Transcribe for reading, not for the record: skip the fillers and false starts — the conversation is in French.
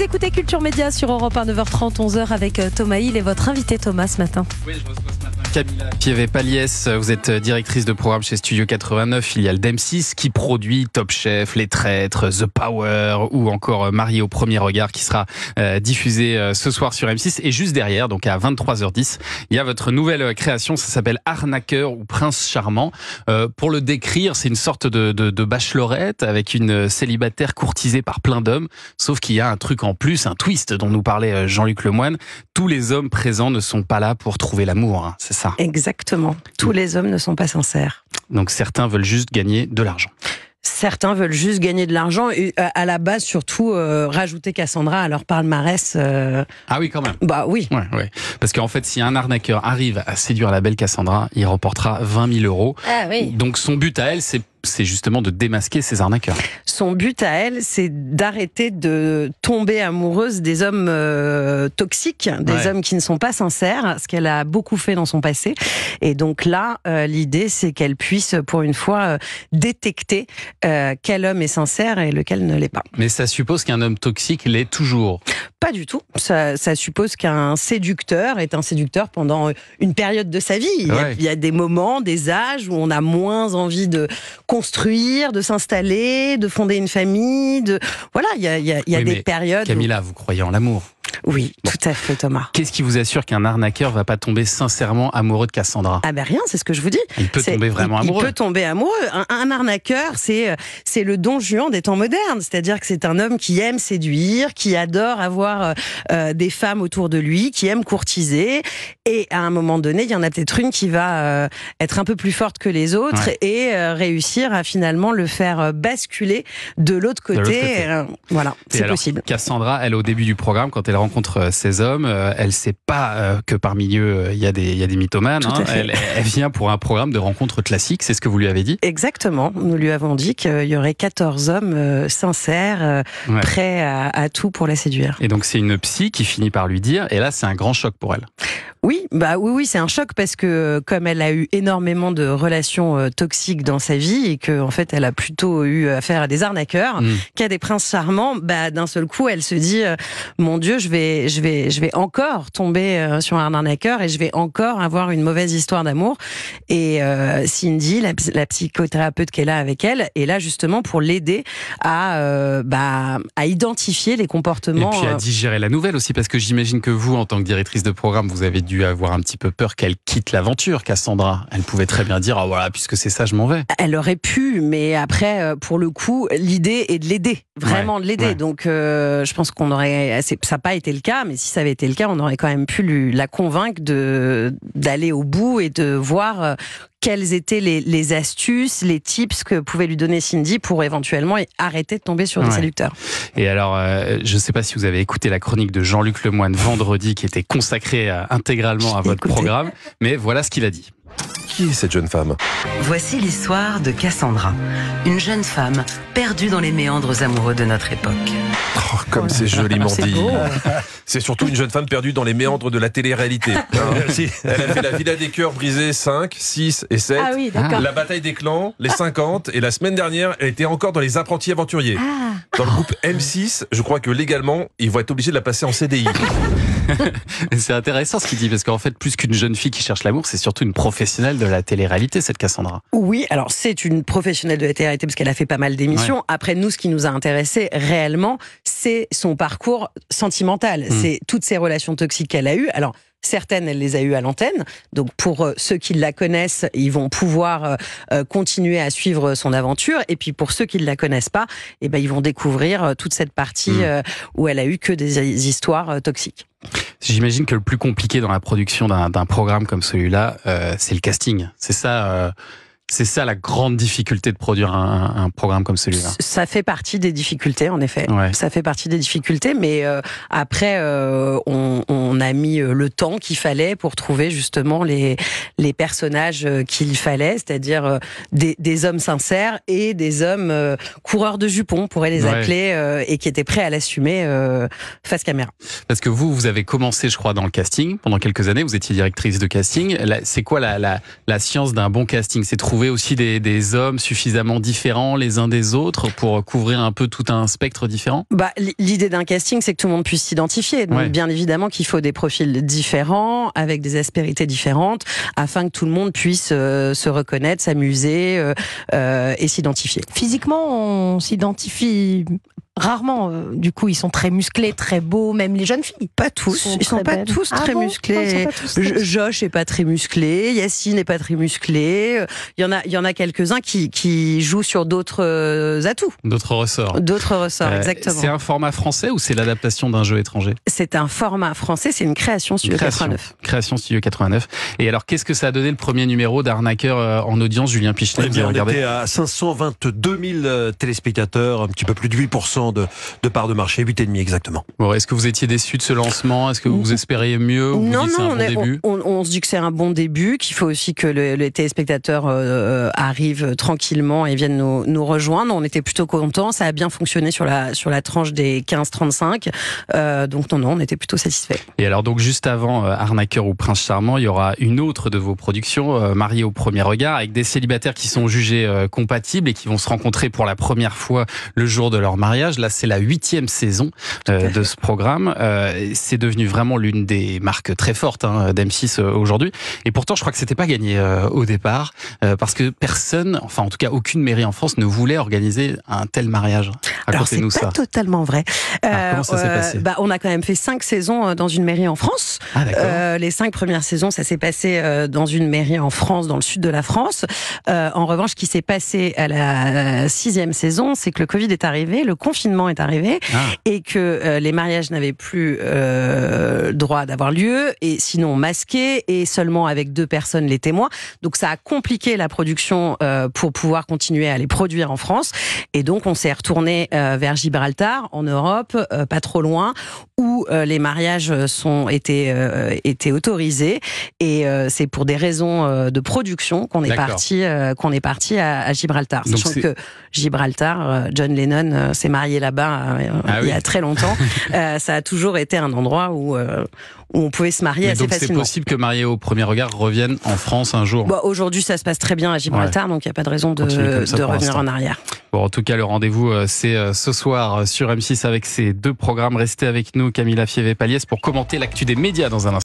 Vous écoutez Culture Média sur Europe 1, 9h30, 11h avec Thomas Hill et votre invité Thomas ce matin. Oui, je reçois ce matin Camilla Pieve-Paliès. Vous êtes directrice de programme chez Studio 89, filiale d'M6, qui produit Top Chef, Les Traîtres, The Power ou encore Marié au premier regard, qui sera diffusé ce soir sur M6. Et juste derrière, donc à 23h10, il y a votre nouvelle création, ça s'appelle Arnaqueur ou Prince Charmant. Pour le décrire, c'est une sorte de bachelorette avec une célibataire courtisée par plein d'hommes, sauf qu'il y a un truc en plus, un twist dont nous parlait Jean-Luc Lemoyne. Tous les hommes présents ne sont pas là pour trouver l'amour, hein, c'est ça. Exactement. Tous les hommes ne sont pas sincères. Donc certains veulent juste gagner de l'argent. Certains veulent juste gagner de l'argent et à la base surtout rajouter Cassandra à leur palmarès. Ah oui, quand même. Bah oui. Ouais. Parce qu'en fait, si un arnaqueur arrive à séduire la belle Cassandra, il remportera 20 000 euros. Ah oui. Donc son but à elle, c'est justement de démasquer ces arnaqueurs. Son but à elle, c'est d'arrêter de tomber amoureuse des hommes toxiques, des hommes qui ne sont pas sincères, ce qu'elle a beaucoup fait dans son passé. Et donc là, l'idée, c'est qu'elle puisse, pour une fois, détecter quel homme est sincère et lequel ne l'est pas. Mais ça suppose qu'un homme toxique l'est toujours. Pas du tout. Ça suppose qu'un séducteur est un séducteur pendant une période de sa vie. Il y a des moments, des âges où on a moins envie de construire, de s'installer, de fonder une famille. Voilà, il y a des périodes. Camilla, vous croyez en l'amour ? Oui, tout à fait, Thomas. Qu'est-ce qui vous assure qu'un arnaqueur va pas tomber sincèrement amoureux de Cassandra ? Ah ben rien, c'est ce que je vous dis. Il peut tomber vraiment amoureux. Il peut tomber amoureux. Un arnaqueur, c'est le Don Juan des temps modernes. C'est-à-dire que c'est un homme qui aime séduire, qui adore avoir des femmes autour de lui, qui aime courtiser. Et à un moment donné, il y en a peut-être une qui va être un peu plus forte que les autres et réussir à finalement le faire basculer de l'autre côté. Voilà, c'est possible. Cassandra, elle, au début du programme, quand elle rencontre ces hommes, elle sait pas que parmi eux il y a des mythomanes. Elle vient pour un programme de rencontres classiques, c'est ce que vous lui avez dit ? Exactement, nous lui avons dit qu'il y aurait 14 hommes sincères, prêts à tout pour la séduire. Et donc c'est une psy qui finit par lui dire, et là c'est un grand choc pour elle. Oui, c'est un choc parce que comme elle a eu énormément de relations toxiques dans sa vie et que en fait elle a plutôt eu affaire à des arnaqueurs qu'à des princes charmants, d'un seul coup elle se dit mon Dieu, je vais encore tomber sur un arnaqueur et je vais encore avoir une mauvaise histoire d'amour. Et Cindy, la psychothérapeute qu'elle a avec elle, est là justement pour l'aider à identifier les comportements. Et puis à digérer la nouvelle aussi, parce que j'imagine que vous, en tant que directrice de programme, vous avez dû avoir un petit peu peur qu'elle quitte l'aventure, Cassandra. Elle pouvait très bien dire, puisque c'est ça, je m'en vais. Elle aurait pu, mais après, pour le coup, l'idée est de l'aider, vraiment de l'aider. Donc, je pense qu'on aurait, ça n'a pas été le cas, mais si ça avait été le cas, on aurait quand même pu la convaincre d'aller au bout et de voir quelles étaient les astuces, les tips que pouvait lui donner Cindy pour éventuellement arrêter de tomber sur des séducteurs. Et alors, je ne sais pas si vous avez écouté la chronique de Jean-Luc Lemoyne vendredi, qui était consacrée intégralement à votre programme, mais voilà ce qu'il a dit. Qui est cette jeune femme ? Voici l'histoire de Cassandra, une jeune femme perdue dans les méandres amoureux de notre époque. Oh, comme c'est joliment dit. Beau. C'est surtout une jeune femme perdue dans les méandres de la télé-réalité. Elle a fait la Villa des Cœurs brisée 5, 6 et 7. Ah oui, d'accord. La bataille des clans, les 50. Et la semaine dernière, elle était encore dans les apprentis aventuriers. Dans le groupe M6, je crois que légalement, ils vont être obligés de la passer en CDI. C'est intéressant ce qu'il dit, parce qu'en fait, plus qu'une jeune fille qui cherche l'amour, c'est surtout une professionnelle de la télé-réalité, cette Cassandra. Oui, alors c'est une professionnelle de la télé-réalité parce qu'elle a fait pas mal d'émissions. Après, nous, ce qui nous a intéressé réellement, c'est son parcours sentimental. C'est toutes ces relations toxiques qu'elle a eues. Alors, certaines, elle les a eues à l'antenne. Donc, pour ceux qui la connaissent, ils vont pouvoir continuer à suivre son aventure. Et puis, pour ceux qui ne la connaissent pas, ils vont découvrir toute cette partie où elle a eu que des histoires toxiques. J'imagine que le plus compliqué dans la production d'un programme comme celui-là, c'est le casting. C'est ça la grande difficulté de produire un programme comme celui-là. Ça fait partie des difficultés, en effet. Ça fait partie des difficultés, mais après, on a mis le temps qu'il fallait pour trouver justement les personnages qu'il fallait, c'est-à-dire des hommes sincères et des hommes coureurs de jupons, on pourrait les appeler, et qui étaient prêts à l'assumer face caméra. Parce que vous avez commencé, je crois, dans le casting pendant quelques années. Vous étiez directrice de casting. C'est quoi la science d'un bon casting ? C'est trouver trouver aussi des hommes suffisamment différents les uns des autres pour couvrir un peu tout un spectre différent? L'idée d'un casting, c'est que tout le monde puisse s'identifier. Donc, bien évidemment qu'il faut des profils différents, avec des aspérités différentes, afin que tout le monde puisse se reconnaître, s'amuser et s'identifier. Physiquement, on s'identifie rarement. Du coup, ils sont très musclés, très beaux, même les jeunes filles. Pas tous. Ils sont pas tous très musclés. Josh est pas très musclé. Yacine n'est pas très musclé. Il y en a quelques-uns qui jouent sur d'autres atouts. D'autres ressorts. Exactement. C'est un format français ou c'est l'adaptation d'un jeu étranger? C'est un format français, c'est une création Studio 89. Création Studio 89. Et alors, qu'est-ce que ça a donné le premier numéro d'Arnaqueur en audience, Julien Pichelet? On était à 522 000 téléspectateurs, un petit peu plus de 8% de part de marché, 8,5 exactement. Bon, est-ce que vous étiez déçu de ce lancement? Est-ce que vous espériez mieux? Non, on se dit que c'est un bon début, qu'il faut aussi que les téléspectateurs arrivent tranquillement et viennent nous rejoindre. On était plutôt contents, ça a bien fonctionné sur la tranche des 15-35, donc non, on était plutôt satisfaits. Et alors donc juste avant Arnaqueur ou Prince Charmant, il y aura une autre de vos productions, Mariés au premier regard, avec des célibataires qui sont jugés compatibles et qui vont se rencontrer pour la première fois le jour de leur mariage. Là, c'est la 8e saison de ce programme. C'est devenu vraiment l'une des marques très fortes d'M6 aujourd'hui. Et pourtant, je crois que c'était pas gagné au départ, parce que personne, enfin en tout cas aucune mairie en France ne voulait organiser un tel mariage. Racontez-nous ça. Alors c'est pas totalement vrai. Comment ça s'est passé? On a quand même fait 5 saisons dans une mairie en France. Les 5 premières saisons, ça s'est passé dans une mairie en France, dans le sud de la France. En revanche, ce qui s'est passé à la 6e saison, c'est que le Covid est arrivé, le confinement est arrivé, et que les mariages n'avaient plus droit d'avoir lieu, et sinon masqués, et seulement avec 2 personnes les témoins. Donc ça a compliqué la production pour pouvoir continuer à les produire en France. Et donc on s'est retourné vers Gibraltar, en Europe, pas trop loin, où les mariages étaient autorisés. Et c'est pour des raisons de production qu'on est parti à Gibraltar. Donc sachant que Gibraltar, John Lennon s'est marié là-bas il y a très longtemps. Ça a toujours été un endroit où on pouvait se marier assez facilement. Donc c'est possible que Mariés au premier regard revienne en France un jour? Aujourd'hui, ça se passe très bien à Gibraltar, donc il n'y a pas de raison de revenir en arrière. Bon, en tout cas, le rendez-vous, c'est ce soir sur M6 avec ces 2 programmes. Restez avec nous, Camilla Fievé-Paliès, pour commenter l'actu des médias dans un instant.